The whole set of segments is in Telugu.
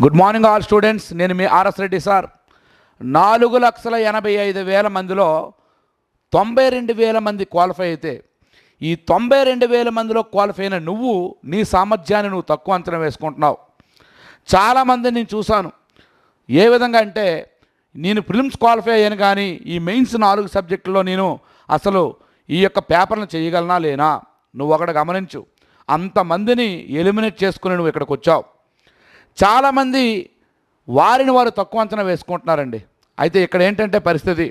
Good morning all students. నేను మీ ఆర్ఎస్ రెడ్డి సార్. 4,85,000 మందిలో 92,000 మంది క్వాలిఫై అయితే ఈ 92,000 మందిలో క్వాలిఫై అయిన నువ్వు నీ సామర్థ్యాన్ని నువ్వు తక్కువ అంచనా వేసుకుంటున్నావు. చాలామంది నేను చూశాను. ఏ విధంగా అంటే నేను ప్రిలిమ్స్ క్వాలిఫై అయ్యాను కానీ ఈ మెయిన్స్ 4 సబ్జెక్టుల్లో నేను అసలు ఈ యొక్క పేపర్ను చేయగలనా లేనా. నువ్వు ఒకటి గమనించు, అంతమందిని ఎలిమినేట్ చేసుకుని నువ్వు ఇక్కడికి వచ్చావు. చాలామంది వారిని వారు తక్కువ అంచనా వేసుకుంటున్నారండి. అయితే ఇక్కడ ఏంటంటే పరిస్థితి,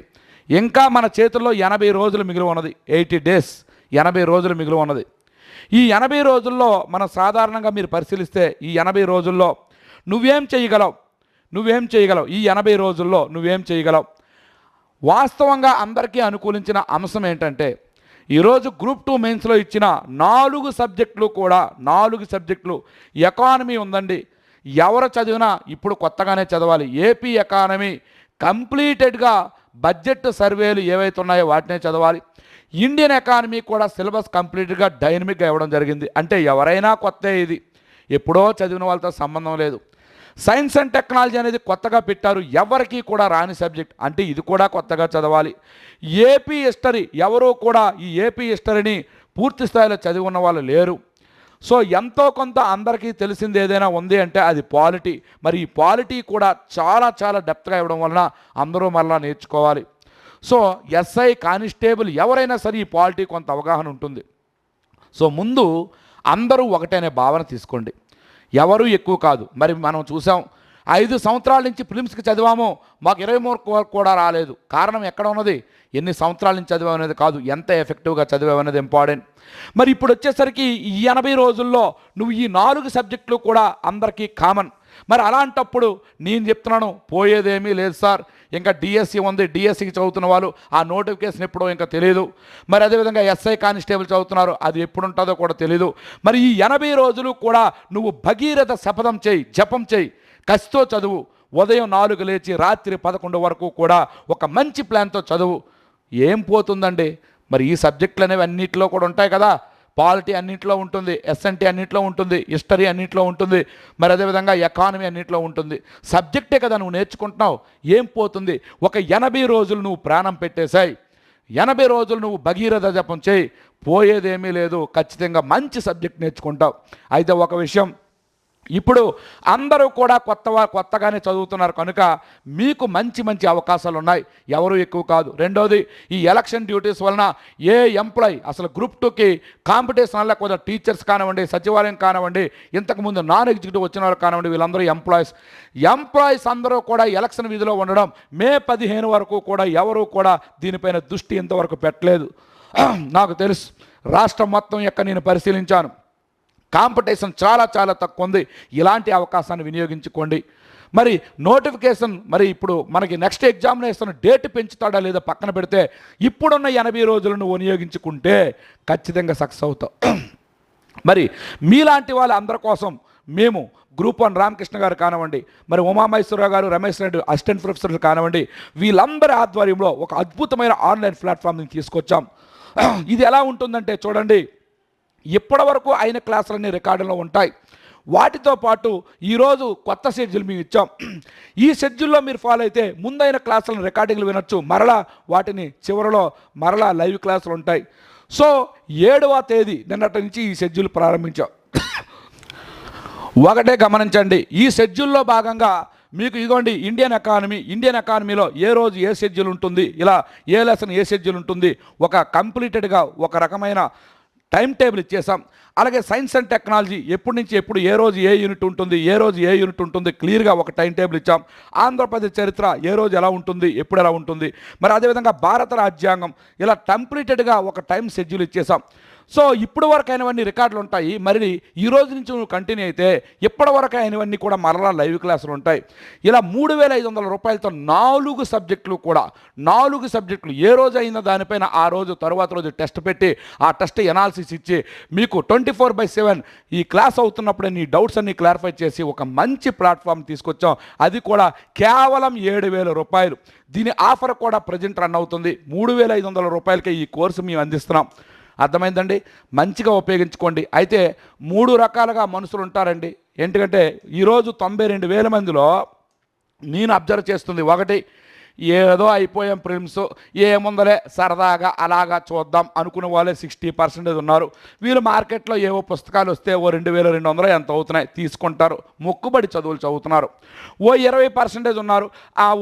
ఇంకా మన చేతుల్లో 80 రోజులు మిగిలి ఉన్నది. 80 డేస్, 80 రోజులు మిగిలి ఉన్నది. ఈ 80 రోజుల్లో మనం సాధారణంగా మీరు పరిశీలిస్తే ఈ 80 రోజుల్లో నువ్వేం చేయగలవు? ఈ 80 రోజుల్లో నువ్వేం చేయగలవు? వాస్తవంగా అందరికీ అనుకూలించిన అంశం ఏంటంటే ఈరోజు గ్రూప్ 2 మెయిన్స్లో ఇచ్చిన 4 సబ్జెక్టులు కూడా 4 సబ్జెక్టులు ఎకానమీ ఉందండి. ఎవరు చదివినా ఇప్పుడు కొత్తగానే చదవాలి. ఏపీ ఎకానమీ కంప్లీటెడ్గా బడ్జెట్ సర్వేలు ఏవైతే ఉన్నాయో వాటినే చదవాలి. ఇండియన్ ఎకానమీ కూడా సిలబస్ కంప్లీట్గా డైనమిక్గా ఇవ్వడం జరిగింది. అంటే ఎవరైనా కొత్త, ఇది ఎప్పుడో చదివిన వాళ్ళతో సంబంధం లేదు. సైన్స్ అండ్ టెక్నాలజీ అనేది కొత్తగా పెట్టారు, ఎవరికి కూడా రాని సబ్జెక్ట్, అంటే ఇది కూడా కొత్తగా చదవాలి. ఏపీ హిస్టరీ, ఎవరూ కూడా ఈ ఏపీ హిస్టరీని పూర్తి స్థాయిలో చదివి ఉన్న వాళ్ళు లేరు. సో ఎంతో కొంత అందరికీ తెలిసింది ఏదైనా ఉంది అంటే అది పాలిటీ. మరి ఈ పాలిటీ కూడా చాలా చాలా డెప్త్గా ఇవ్వడం వలన అందరూ మరలా నేర్చుకోవాలి. సో ఎస్ఐ, కానిస్టేబుల్ ఎవరైనా సరే ఈ పాలిటీ కొంత అవగాహన ఉంటుంది. సో ముందు అందరూ ఒకటేనే భావన తీసుకోండి, ఎవరు ఎక్కువ కాదు. మరి మనం చూసాం 5 సంవత్సరాల నుంచి ప్రిలిమ్స్కి చదివాము, మాకు 23 కూడా రాలేదు. కారణం ఎక్కడ ఉన్నది? ఎన్ని సంవత్సరాల నుంచి చదివామనేది కాదు, ఎంత ఎఫెక్టివ్గా చదివామనేది ఇంపార్టెంట్. మరి ఇప్పుడు వచ్చేసరికి ఈ 80 రోజుల్లో నువ్వు ఈ 4 సబ్జెక్టులు కూడా అందరికీ కామన్. మరి అలాంటప్పుడు నేను చెప్తున్నాను, పోయేదేమీ లేదు సార్. ఇంకా డిఎస్సి ఉంది, డిఎస్సికి చదువుతున్న వాళ్ళు ఆ నోటిఫికేషన్ ఎప్పుడో ఇంకా తెలియదు. మరి అదేవిధంగా ఎస్ఐ, కానిస్టేబుల్ చదువుతున్నారు, అది ఎప్పుడు ఉంటుందో కూడా తెలీదు. మరి ఈ 80 రోజులు కూడా నువ్వు భగీరథ శపథం చేయి, జపం చేయి, కసితో చదువు. ఉదయం 4 లేచి రాత్రి 11 వరకు కూడా ఒక మంచి ప్లాన్తో చదువు. ఏం పోతుందండి? మరి ఈ సబ్జెక్టులు అనేవి అన్నింటిలో కూడా ఉంటాయి కదా. పాలిటీ అన్నింటిలో ఉంటుంది, ఎస్ఎన్టీ అన్నింటిలో ఉంటుంది, హిస్టరీ అన్నింటిలో ఉంటుంది, మరి అదేవిధంగా ఎకానమీ అన్నింటిలో ఉంటుంది. సబ్జెక్టే కదా నువ్వు నేర్చుకుంటున్నావు, ఏం పోతుంది? ఒక 80 రోజులు నువ్వు ప్రాణం పెట్టేశాయి, 80 రోజులు నువ్వు భగీరథ జపం చేయి, పోయేదేమీ లేదు. ఖచ్చితంగా మంచి సబ్జెక్ట్ నేర్చుకుంటావు. అయితే ఒక విషయం, ఇప్పుడు అందరూ కూడా కొత్తగానే చదువుతున్నారు కనుక మీకు మంచి మంచి అవకాశాలు ఉన్నాయి, ఎవరు ఎక్కువ కాదు. రెండోది, ఈ ఎలక్షన్ డ్యూటీస్ వలన ఏ ఎంప్లాయ్ అసలు గ్రూప్ 2కి కాంపిటీషన్ వల్ల కొంత టీచర్స్ కానివ్వండి, సచివాలయం కానివ్వండి, ఇంతకుముందు నాన్ ఎగ్జిక్యూటివ్ వచ్చిన వాళ్ళు కానివ్వండి, వీళ్ళందరూ ఎంప్లాయీస్ అందరూ కూడా ఎలక్షన్ విధిలో ఉండడం, మే 15 వరకు కూడా ఎవరూ కూడా దీనిపైన దృష్టి ఇంతవరకు పెట్టలేదు. నాకు తెలుసు, రాష్ట్రం మొత్తం యొక్క నేను పరిశీలించాను, కాంపిటీషన్ చాలా చాలా తక్కువ ఉంది. ఇలాంటి అవకాశాన్ని వినియోగించుకోండి. మరి నోటిఫికేషన్, మరి ఇప్పుడు మనకి నెక్స్ట్ ఎగ్జామినేషన్ డేట్ పెంచుతాడా లేదా పక్కన పెడితే, ఇప్పుడున్న 80 రోజులను వినియోగించుకుంటే ఖచ్చితంగా సక్సెస్ అవుతాం. మరి మీలాంటి వాళ్ళ అందరి కోసం మేము గ్రూప్ 1 రామకృష్ణ గారు కానివ్వండి, మరి ఉమామహేశ్వరరావు గారు, రమేష్ రెడ్డి అసిస్టెంట్ ప్రొఫెసర్లు కానివ్వండి, వీళ్ళందరి ఆధ్వర్యంలో ఒక అద్భుతమైన ఆన్లైన్ ప్లాట్ఫామ్ని తీసుకొచ్చాం. ఇది ఎలా ఉంటుందంటే చూడండి, ఇప్పటి వరకు అయిన క్లాసులన్నీ రికార్డులో ఉంటాయి. వాటితో పాటు ఈరోజు కొత్త షెడ్యూల్ మేము ఇచ్చాం. ఈ షెడ్యూల్లో మీరు ఫాలో అయితే ముందైన క్లాసులను రికార్డింగ్లు వినొచ్చు, మరలా వాటిని చివరిలో మరలా లైవ్ క్లాసులు ఉంటాయి. సో 7వ తేదీ నిన్నటి నుంచి ఈ షెడ్యూల్ ప్రారంభించాం. ఒకటే గమనించండి, ఈ షెడ్యూల్లో భాగంగా మీకు ఇదిగోండి ఇండియన్ ఎకానమీలో ఏ రోజు ఏ షెడ్యూల్ ఉంటుంది, ఇలా ఏ లెసన్ ఏ షెడ్యూల్ ఉంటుంది, ఒక కంప్లీటెడ్గా ఒక రకమైన టైం టేబుల్ ఇచ్చేసాం. అలాగే సైన్స్ అండ్ టెక్నాలజీ ఎప్పటి నుంచి ఎప్పుడు ఏ రోజు ఏ యూనిట్ ఉంటుంది, క్లియర్గా ఒక టైం టేబుల్ ఇచ్చాం. ఆంధ్రప్రదేశ్ చరిత్ర ఏ రోజు ఎలా ఉంటుంది, ఎప్పుడు ఎలా ఉంటుంది, మరి అదేవిధంగా భారత రాజ్యాంగం, ఇలా కంప్లీటెడ్గా ఒక టైం షెడ్యూల్ ఇచ్చేసాం. సో ఇప్పుడు వరకు అయినవన్నీ రికార్డులు ఉంటాయి. మరి ఈ రోజు నుంచి నువ్వు కంటిన్యూ అయితే ఇప్పటి వరకు అయినవన్నీ కూడా మరలా లైవ్ క్లాసులు ఉంటాయి. ఇలా 3,500 రూపాయలతో 4 సబ్జెక్టులు ఏ రోజు అయినా దానిపైన ఆ రోజు తర్వాత రోజు టెస్ట్ పెట్టి ఆ టెస్ట్ ఎనాలిసిస్ ఇచ్చి మీకు 24/7 ఈ క్లాస్ అవుతున్నప్పుడే నీ డౌట్స్ అన్ని క్లారిఫై చేసి ఒక మంచి ప్లాట్ఫామ్ తీసుకొచ్చాం. అది కూడా కేవలం 7,000 రూపాయలు. దీని ఆఫర్ కూడా ప్రజెంట్ రన్ అవుతుంది. 3,500 రూపాయలకే ఈ కోర్సు మేము అందిస్తున్నాం. అర్థమైందండి? మంచిగా ఉపయోగించుకోండి. అయితే 3 రకాలుగా మనుషులు ఉంటారండి. ఎందుకంటే ఈరోజు 92,000 మందిలో నేను అబ్జర్వ్ చేస్తుంది ఒకటి, ఏదో అయిపోయాం ప్రిలిమ్స్, ఏముందలే సరదాగా అలాగా చూద్దాం అనుకునే వాళ్ళే 60% ఉన్నారు. వీళ్ళు మార్కెట్లో ఏవో పుస్తకాలు వస్తే ఓ 2,200 ఎంత అవుతున్నాయి తీసుకుంటారు, మొక్కుబడి చదువులు చదువుతున్నారు. ఓ 20% ఉన్నారు,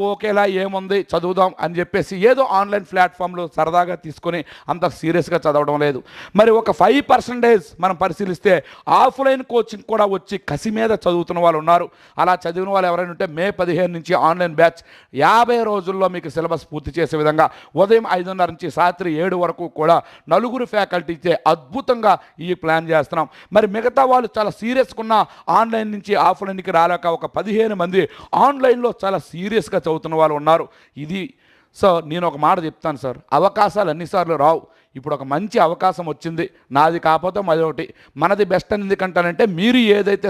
ఓకేలా ఏముంది చదువుదాం అని చెప్పేసి ఏదో ఆన్లైన్ ప్లాట్ఫామ్లో సరదాగా తీసుకొని అంత సీరియస్గా చదవడం లేదు. మరి ఒక 5% మనం పరిశీలిస్తే ఆఫ్లైన్ కోచింగ్ కూడా వచ్చి కసి మీద చదువుతున్న వాళ్ళు ఉన్నారు. అలా చదివిన వాళ్ళు ఎవరైనా ఉంటే మే 15 నుంచి ఆన్లైన్ బ్యాచ్ 50 రోజుల్లో మీకు సిలబస్ పూర్తి చేసే విధంగా ఉదయం 5:30 నుంచి రాత్రి 7 వరకు కూడా 4 ఫ్యాకల్టీచే అద్భుతంగా ఈ ప్లాన్ చేస్తున్నాం. మరి మిగతా వాళ్ళు చాలా సీరియస్గా ఉన్న ఆన్లైన్ నుంచి ఆఫ్లైన్కి రాలేక ఒక 15 మంది ఆన్లైన్లో చాలా సీరియస్గా చదువుతున్న వాళ్ళు ఉన్నారు. ఇది సో నేను ఒక మాట చెప్తాను సార్, అవకాశాలు అన్నిసార్లు రావు. ఇప్పుడు ఒక మంచి అవకాశం వచ్చింది, నాది కాకపోతే మరొకటి. మనది బెస్ట్ అని ఎందుకంటానంటే మీరు ఏదైతే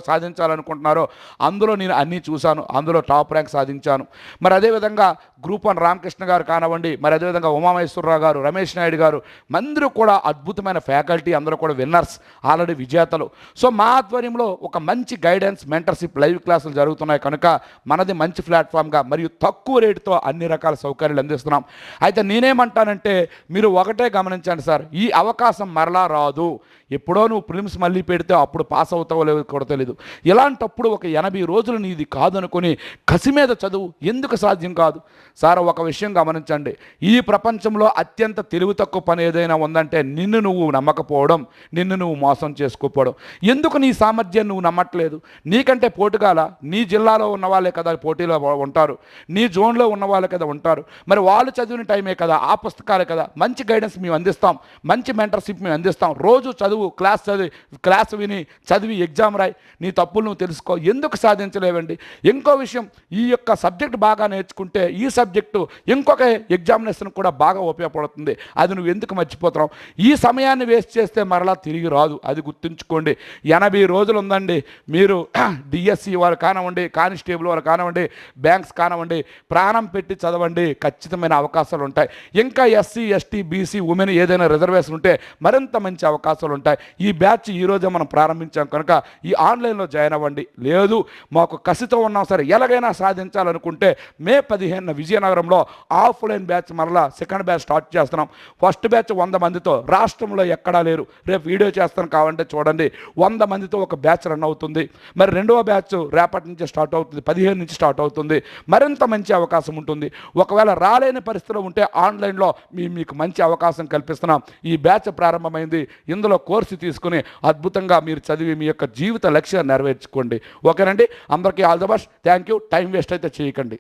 సాధించాలనుకుంటున్నారో అందులో నేను అన్నీ చూశాను, అందులో టాప్ ర్యాంక్ సాధించాను. మరి అదేవిధంగా గ్రూప్ 1 రామకృష్ణ గారు కానివ్వండి, మరి అదేవిధంగా ఉమామహేశ్వరరావు గారు, రమేష్ నాయుడు గారు, అందరూ కూడా అద్భుతమైన ఫ్యాకల్టీ, అందరూ కూడా విన్నర్స్, ఆల్రెడీ విజేతలు. సో మా ఆధ్వర్యంలో ఒక మంచి గైడెన్స్, మెంటర్షిప్, లైవ్ క్లాసులు జరుగుతున్నాయి కనుక మనది మంచి ప్లాట్ఫామ్గా మరియు తక్కువ రేటుతో అన్ని రకాల సౌకర్యాలు అందిస్తున్నాం. అయితే నేనేమంటానంటే మీరు ఒకటే గమనించండి సార్, ఈ అవకాశం మరలా రాదు. ఎప్పుడో నువ్వు ప్రిలిమ్స్ మళ్ళీ పెడితే అప్పుడు పాస్ అవుతావో లేదో కూడా తెలియదు. ఇలాంటప్పుడు ఒక 80 రోజులు నీది కాదనుకొని కసి మీద చదువు, ఎందుకు సాధ్యం కాదు సార్? ఒక విషయం గమనించండి, ఈ ప్రపంచంలో అత్యంత తెలివి తక్కువ పని ఏదైనా ఉందంటే నిన్ను నువ్వు నమ్మకపోవడం, నిన్ను నువ్వు మోసం చేసుకోపోవడం. ఎందుకు నీ సామర్థ్యాన్ని నువ్వు నమ్మట్లేదు? నీకంటే పోటుగాల నీ జిల్లాలో ఉన్న వాళ్ళే కదా పోటీలో ఉంటారు, నీ జోన్లో ఉన్న వాళ్ళే కదా ఉంటారు. మరి వాళ్ళు చదివిన టైమే కదా, ఆ పుస్తకాలే కదా. మంచి గైడెన్స్ మేము అందిస్తాం, మంచి మెంటర్షిప్ మేము అందిస్తాం. రోజు చదువు, క్లాస్ విని చదివి ఎగ్జామ్ రాయి, నీ తప్పులు నువ్వు తెలుసుకో. ఎందుకు సాధించలేవండి? ఇంకో విషయం, ఈ యొక్క సబ్జెక్ట్ బాగా నేర్చుకుంటే ఈ సబ్జెక్టు ఇంకొక ఎగ్జామినేషన్ కూడా బాగా ఉపయోగపడుతుంది. అది నువ్వు ఎందుకు మర్చిపోతున్నావు? ఈ సమయాన్ని వేస్ట్ చేస్తే మరలా తిరిగి రాదు, అది గుర్తుంచుకోండి. 80 రోజులు ఉందండి. మీరు డిఎస్సి వారు కానివ్వండి, కానిస్టేబుల్ వారు కానివ్వండి, బ్యాంక్స్ కానివ్వండి, ప్రాణం పెట్టి చదవండి, ఖచ్చితమైన అవకాశాలు ఉంటాయి. ఇంకా ఎస్సీ, ఎస్టీ, బీసీ, ఉమెన్ ఏదైనా రిజర్వేషన్ ఉంటే మరింత మంచి అవకాశాలు ఉంటాయి. ఈ బ్యాచ్ ఈరోజే మనం ప్రారంభించాం కనుక ఈ ఆన్లైన్లో జాయిన్ అవ్వండి. లేదు మాకు కసితో ఉన్నాం సరే ఎలాగైనా సాధించాలనుకుంటే మే 15 విజయనగరంలో ఆఫ్లైన్ బ్యాచ్ మరలా సెకండ్ బ్యాచ్ స్టార్ట్ చేస్తున్నాం. ఫస్ట్ బ్యాచ్ 100 మందితో, రాష్ట్రంలో ఎక్కడా లేరు. రేపు వీడియో చేస్తాను కావాలంటే చూడండి. 100 మందితో ఒక బ్యాచ్ రన్ అవుతుంది. మరి రెండవ బ్యాచ్ రేపటి నుంచి స్టార్ట్ అవుతుంది, 15 నుంచి స్టార్ట్ అవుతుంది. మరింత మంచి అవకాశం ఉంటుంది. ఒకవేళ రాలేని పరిస్థితిలో ఉంటే ఆన్లైన్లో మీకు మంచి అవకాశం కల్పిస్తున్నాం. ఈ బ్యాచ్ ప్రారంభమైంది. ఇందులో కోర్సు తీసుకుని అద్భుతంగా మీరు చదివి మీ యొక్క జీవిత లక్ష్యాన్ని నెరవేర్చుకోండి. ఓకేనండి, అందరికీ all the best. Thank you. Time waste అయితే చేయకండి.